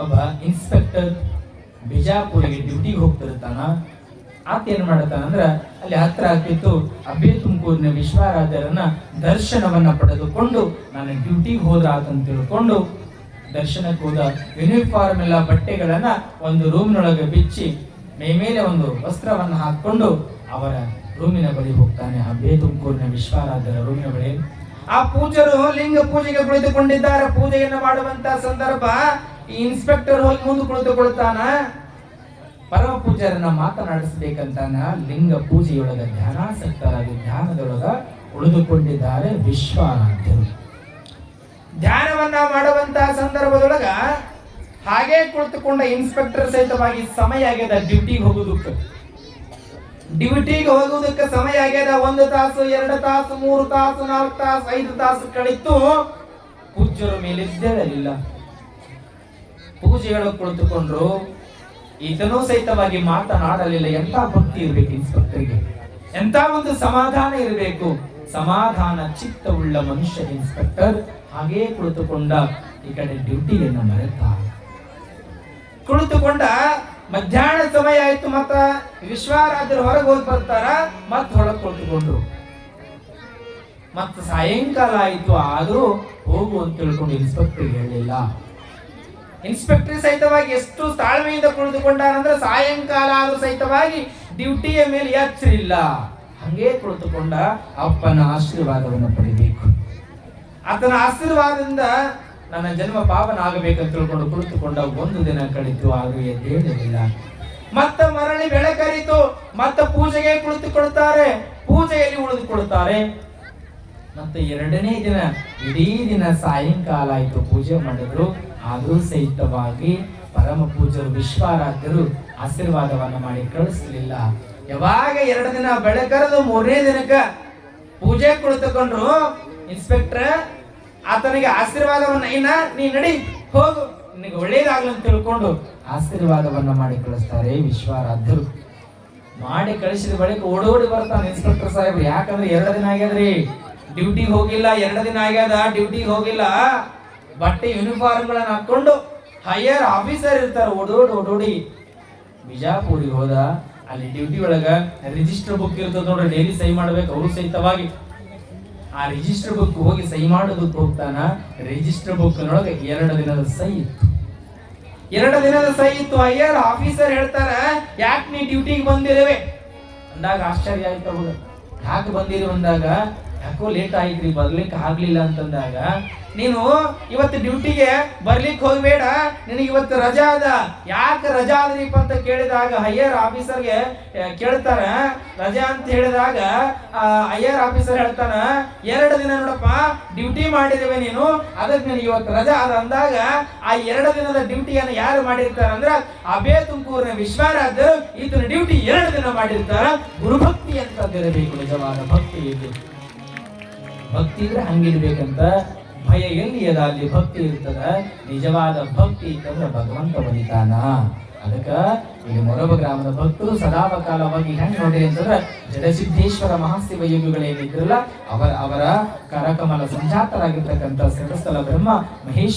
ಒಬ್ಬ ಇನ್ಸ್ಪೆಕ್ಟರ್ ಬಿಜಾಪುರಿಗೆ ಡ್ಯೂಟಿಗೆ ಹೋಗ್ತಿರ್ತಾನ. ಆತ ಏನ್ ಮಾಡತಾನಂದ್ರ ಅಲ್ಲಿ ಹತ್ರ ಆಗ್ತಿತ್ತು ಅಬ್ಬೆ ತುಮಕೂರಿನ ವಿಶ್ವಾರಾಧ್ಯರನ್ನ ದರ್ಶನವನ್ನ ಪಡೆದುಕೊಂಡು ನಾನು ಡ್ಯೂಟಿಗೆ ಹೋದ್ರ ಆತಂತ ತಿಳ್ಕೊಂಡು ದರ್ಶನಕ್ಕೆ ಹೋದ. ಯೂನಿಫಾರ್ಮ್ ಎಲ್ಲ ಬಟ್ಟೆಗಳನ್ನ ಒಂದು ರೂಮ್ನೊಳಗೆ ಬಿಚ್ಚಿ ಮೇಲೆ ಒಂದು ವಸ್ತ್ರವನ್ನ ಹಾಕೊಂಡು ಅವರ ರೂಮಿನ ಬಳಿ ಹೋಗ್ತಾನೆ. ಅಬ್ಬೆ ತುಮಕೂರಿನ ವಿಶ್ವಾರಾಧ್ಯರ ರೂಮಿನ ಬಳಿ ಆ ಪೂಜರು ಲಿಂಗ ಪೂಜೆಗೆ ಕುಳಿತುಕೊಂಡಿದ್ದಾರೆ. ಪೂಜೆಯನ್ನು ಮಾಡುವಂತ ಸಂದರ್ಭ ಈ ಇನ್ಸ್ಪೆಕ್ಟರ್ ಹೋಗಿ ಮುಂದೆ ಕುಳಿತುಕೊಳ್ತಾನ. ಪರಮ ಪೂಜಾರನ್ನ ಮಾತನಾಡಿಸಬೇಕಂತಾನ ಲಿಂಗ ಪೂಜೆಯೊಳಗ ಧ್ಯಾನಾಸಕ್ತರಾಗಿ ಧ್ಯಾನದೊಳಗ ಉಳಿದುಕೊಂಡಿದ್ದಾರೆ ವಿಶ್ವಾರಾಧ್ಯರು. ಧ್ಯಾನವನ್ನ ಮಾಡುವಂತ ಸಂದರ್ಭದೊಳಗ ಹಾಗೆ ಕುಳಿತುಕೊಂಡ ಇನ್ಸ್ಪೆಕ್ಟರ್ ಸಹಿತವಾಗಿ ಸಮಯ ಆಗ್ಯದ ಡ್ಯೂಟಿಗೆ ಹೋಗುವುದಕ್ಕೆ ಸಮಯ ಆಗ್ಯದ. 1 ತಾಸು 2 ತಾಸು 3 ತಾಸು 4 ತಾಸು 5 ತಾಸು ಕಳಿತು. ಪೂಜ್ಯರ ಮೇಲೆ ಎದ್ದೇಳಲಿಲ್ಲ. ಪೂಜೆಯೊಳಗೆ ಕುಳಿತುಕೊಂಡ್ರು. ಈತನೂ ಸಹಿತವಾಗಿ ಮಾತನಾಡಲಿಲ್ಲ. ಎಂತ ಭಕ್ತಿ ಇರ್ಬೇಕು ಇನ್ಸ್ಪೆಕ್ಟರ್ಗೆ, ಎಂತ ಒಂದು ಸಮಾಧಾನ ಇರಬೇಕು. ಸಮಾಧಾನ ಚಿತ್ತವುಳ್ಳ ಮನುಷ್ಯ ಇನ್ಸ್ಪೆಕ್ಟರ್. ಹಾಗೇ ಕುಳಿತುಕೊಂಡ. ಈ ಕಡೆ ಡ್ಯೂಟಿಯನ್ನು ಮರೆತ ಕುಳಿತುಕೊಂಡ. ಮಧ್ಯಾಹ್ನ ಸಮಯ ಆಯ್ತು. ಮತ್ತ ವಿಶ್ವಾರಾಧ್ಯರು ಹೊರಗೆ ಹೋಗಿ ಬರ್ತಾರ. ಮತ್ ಹೊರಗೆ ಕುಳಿತುಕೊಂಡ್ರು. ಮತ್ತ ಸಾಯಂಕಾಲ ಆಯ್ತು. ಆದ್ರೂ ಹೋಗು ಅಂತ ತಿಳ್ಕೊಂಡು ಇನ್ಸ್ಪೆಕ್ಟರ್ ಹೇಳಲಿಲ್ಲ. ಇನ್ಸ್ಪೆಕ್ಟರ್ ಸಹಿತವಾಗಿ ಎಷ್ಟು ತಾಳ್ಮೆಯಿಂದ ಕುಳಿತುಕೊಂಡಾರಂದ್ರೆ ಸಾಯಂಕಾಲ ಆದ್ರೂ ಸಹಿತವಾಗಿ ಡ್ಯೂಟಿಯ ಮೇಲೆ ಎಚ್ಚರಿಲ್ಲ. ಹಂಗೆ ಕುಳಿತುಕೊಂಡ. ಅಪ್ಪನ ಆಶೀರ್ವಾದವನ್ನು ಪಡಿಬೇಕು. ಆತನ ಆಶೀರ್ವಾದದಿಂದ ನನ್ನ ಜನ್ಮ ಪಾವನ ಆಗಬೇಕಂತ ತಿಳ್ಕೊಂಡು ಕುಳಿತುಕೊಂಡ. 1 ದಿನ ಕಳಿತು. ಆದ್ರೂ ಎದ್ದೇಳಲಿಲ್ಲ. ಮತ್ತ ಮರಳಿ ಬೆಳಕರಿತು. ಮತ್ತ ಪೂಜೆಗೆ ಕುಳಿತುಕೊಳ್ತಾರೆ. ಪೂಜೆಯಲ್ಲಿ ಉಳಿದುಕೊಳ್ತಾರೆ. ಮತ್ತೆ 2ನೇ ದಿನ ಇಡೀ ದಿನ ಸಾಯಂಕಾಲ ಆಯ್ತು. ಪೂಜೆ ಮಾಡಿದ್ರು. ಆದ್ರೂ ಸಹಿತವಾಗಿ ಪರಮ ಪೂಜರು ವಿಶ್ವಾರಾಧ್ಯರು ಆಶೀರ್ವಾದವನ್ನ ಮಾಡಿ ಕಳಿಸ್ಲಿಲ್ಲ. ಯಾವಾಗ 2 ದಿನ ಬೆಳಕರೆದು 3ನೇ ದಿನಕ್ಕ ಪೂಜೆ ಕುಳಿತುಕೊಂಡ್ರು. ಇನ್ಸ್ಪೆಕ್ಟರ್ ಆತನಿಗೆ ಆಶೀರ್ವಾದವನ್ನ ನೀ ನಡಿ ಹೋಗು, ನಿನಗೆ ಒಳ್ಳೇದಾಗ್ಲಿ ಅಂತ ತಿಳ್ಕೊಂಡು ಆಶೀರ್ವಾದವನ್ನ ಮಾಡಿ ಕಳಿಸ್ತಾರೆ ವಿಶ್ವಾರಾಧ್ಯರು. ಮಾಡಿ ಕಳಿಸಿದ ಬಳಿಕ ಓಡೋಡಿ ಬರ್ತಾನೆ ಇನ್ಸ್ಪೆಕ್ಟರ್ ಸಾಹೇಬ್ರು. ಯಾಕಂದ್ರೆ 2 ದಿನ ಆಗ್ಯದ್ರಿ ಡ್ಯೂಟಿಗೆ ಹೋಗಿಲ್ಲ. 2 ದಿನ ಆಗ್ಯದ ಡ್ಯೂಟಿಗೆ ಹೋಗಿಲ್ಲ. ಬಟ್ಟೆ ಯೂನಿಫಾರ್ಮ್ಗಳನ್ನ ಹಾಕೊಂಡು ಹೈಯರ್ ಆಫೀಸರ್ ಇರ್ತಾರೆ. ಓಡೋಡಿ ಬಿಜಾಪುರಿಗೆ ಹೋದ. ಅಲ್ಲಿ ಡ್ಯೂಟಿ ಒಳಗ ರಿಜಿಸ್ಟರ್ ಬುಕ್ ಇರ್ತದೆ ನೋಡ್ರಿ, ಡೈಲಿ ಸಹಿ ಮಾಡ್ಬೇಕು. ಅವರು ಸಹಿತವಾಗಿ ಆ ರಿಜಿಸ್ಟರ್ ಬುಕ್ ಹೋಗಿ ಸಹಿ ಮಾಡೋದಕ್ಕೆ ಹೋಗ್ತಾನ. ರಿಜಿಸ್ಟರ್ ಬುಕ್ ನೊಳಗೆ 2 ದಿನದ ಸಹಿ ಇತ್ತು. 2 ದಿನದ ಸಹಿ ಇತ್ತು. ಹೈಯರ್ ಆಫೀಸರ್ ಹೇಳ್ತಾರ, ಯಾಕೆ ನೀ ಡ್ಯೂಟಿಗೆ ಬಂದಿರುವೆ ಅಂದಾಗ ಆಶ್ಚರ್ಯ ಆಯ್ತು ಅವಾಗ. ಯಾಕೆ ಬಂದಿರಿ ಅಂದಾಗ, ಯಾಕೋ ಲೇಟ್ ಆಯ್ತ್ರಿ ಬರ್ಲಿಕ್ಕೆ ಆಗ್ಲಿಲ್ಲ ಅಂತಂದಾಗ, ನೀನು ಇವತ್ತು ಡ್ಯೂಟಿಗೆ ಬರ್ಲಿಕ್ಕೆ ಹೋಗ್ಬೇಡ, ನಿನಗೆ ಇವತ್ತು ರಜಾ ಅದ. ಯಾಕೆ ರಜಾ ಆದ್ರಿಪ್ಪ ಅಂತ ಕೇಳಿದಾಗ ಹೈಯರ್ ಆಫೀಸರ್ಗೆ ಕೇಳ್ತಾರ. ರಜಾ ಅಂತ ಹೇಳಿದಾಗ ಹೈಯರ್ ಆಫೀಸರ್ ಹೇಳ್ತಾನ, 2 ದಿನ ನೋಡಪ್ಪ ಡ್ಯೂಟಿ ಮಾಡಿರುವೆ ನೀನು, ಅದಕ್ಕೆ ನಿನಗೆ ಇವತ್ತು ರಜಾ ಅದ ಅಂದಾಗ ಆ 2 ದಿನದ ಡ್ಯೂಟಿಯನ್ನು ಯಾರು ಮಾಡಿರ್ತಾರ ಅಂದ್ರ ಅಬ್ಬೆ ತುಮಕೂರಿನ ವಿಶ್ವಾರಾಧ್ಯರು ಈತನ ಡ್ಯೂಟಿ 2 ದಿನ ಮಾಡಿರ್ತಾರ. ಗುರುಭಕ್ತಿ ಅಂತ ಇರಬೇಕು. ನಿಜವಾದ ಭಕ್ತಿ ಇದು. ಭಕ್ತಿ ಇದ್ರೆ ಹಂಗಿರ್ಬೇಕಂತ. ಭಯ ಎಲ್ಲಿ ಅದ ಅಲ್ಲಿ ಭಕ್ತಿ ಇರ್ತದ. ನಿಜವಾದ ಭಕ್ತಿ ಇತ್ತಂದ್ರೆ ಭಗವಂತ ಬಲಿತಾನ. ಅದಕ್ಕ ಇಲ್ಲಿ ಮೊರಬ ಗ್ರಾಮದ ಭಕ್ತರು ಸದಾಕಾಲವಾಗಿ ಹೆಂಗ್ ನೋಡ್ರಿ ಅಂತಂದ್ರೆ ಜಡಸಿದ್ದೇಶ್ವರ ಮಹಾಶಿವ ಯೋಗಿಗಳೇನಿದ್ರಲ್ಲ ಅವರ ಕರಕಮಲ ಸಂಜಾತರಾಗಿರ್ತಕ್ಕಂಥ ಸಿದ್ಧಸ್ಥಲ ಬ್ರಹ್ಮ ಮಹೇಶ್